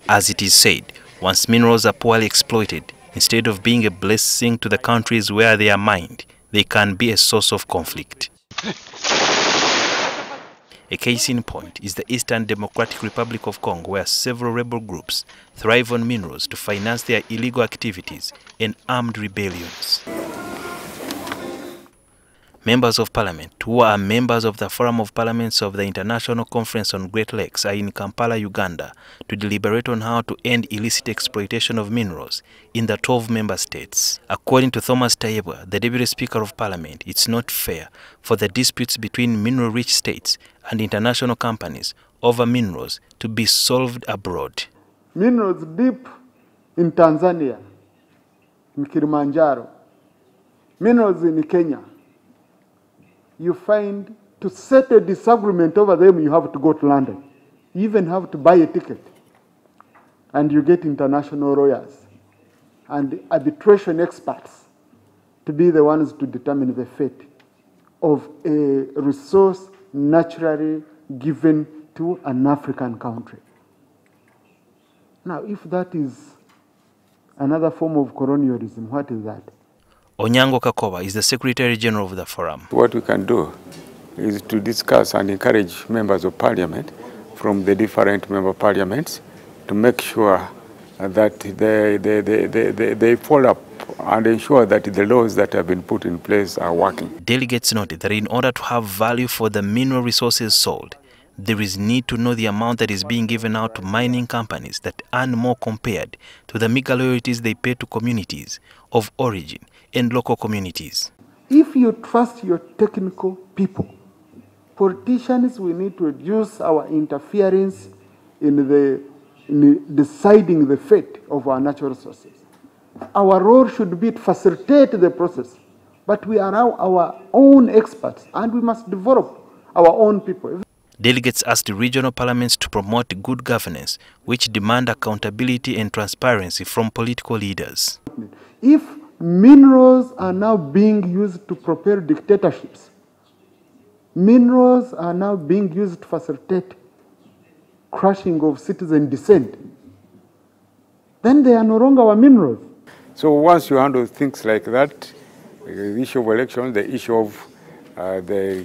As it is said, once minerals are poorly exploited, instead of being a blessing to the countries where they are mined, they can be a source of conflict. A case in point is the Eastern Democratic Republic of Congo, where several rebel groups thrive on minerals to finance their illegal activities and armed rebellions. Members of Parliament, who are members of the Forum of Parliaments of the International Conference on Great Lakes, are in Kampala, Uganda, to deliberate on how to end illicit exploitation of minerals in the 12 member states. According to Thomas Tayebwa, the Deputy Speaker of Parliament, it's not fair for the disputes between mineral-rich states and international companies over minerals to be solved abroad. Minerals deep in Tanzania, in Kilimanjaro, minerals in Kenya. You find to settle a disagreement over them, you have to go to London. You even have to buy a ticket. And you get international lawyers and arbitration experts to be the ones to determine the fate of a resource naturally given to an African country. Now, if that is another form of colonialism, what is that? Onyango Kakoba is the Secretary General of the Forum. What we can do is to discuss and encourage members of Parliament from the different member parliaments to make sure that they follow up and ensure that the laws that have been put in place are working. Delegates noted that in order to have value for the mineral resources sold, there is need to know the amount that is being given out to mining companies that earn more compared to the meager royalties they pay to communities of origin and local communities. If you trust your technical people, politicians, we need to reduce our interference in deciding the fate of our natural resources. Our role should be to facilitate the process, but we are now our own experts and we must develop our own people. Delegates asked regional parliaments to promote good governance, which demand accountability and transparency from political leaders. If minerals are now being used to propel dictatorships, minerals are now being used to facilitate crushing of citizen dissent, then they are no longer our minerals. So once you handle things like that, the issue of elections, the issue of the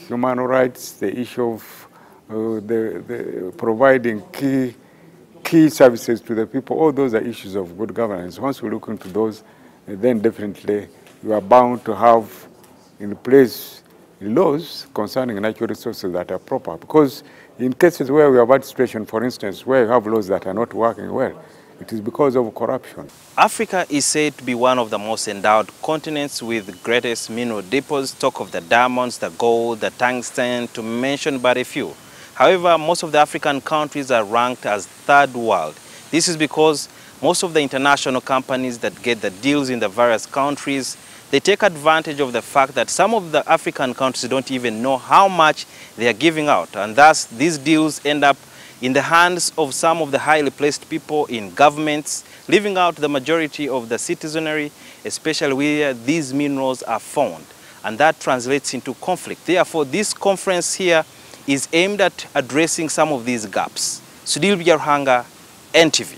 human rights, the issue of the providing key services to the people, all those are issues of good governance. Once we look into those, then definitely you are bound to have in place laws concerning natural resources that are proper. Because in cases where we have had situation, for instance, where you have laws that are not working well, it is because of corruption. Africa is said to be one of the most endowed continents with greatest mineral deposits. Talk of the diamonds, the gold, the tungsten, to mention but a few. However, most of the African countries are ranked as third world. This is because most of the international companies that get the deals in the various countries, they take advantage of the fact that some of the African countries don't even know how much they are giving out. And thus, these deals end up in the hands of some of the highly placed people in governments, leaving out the majority of the citizenry, especially where these minerals are found. And that translates into conflict. Therefore, this conference here is aimed at addressing some of these gaps. Sudhir Bijarhanga, NTV.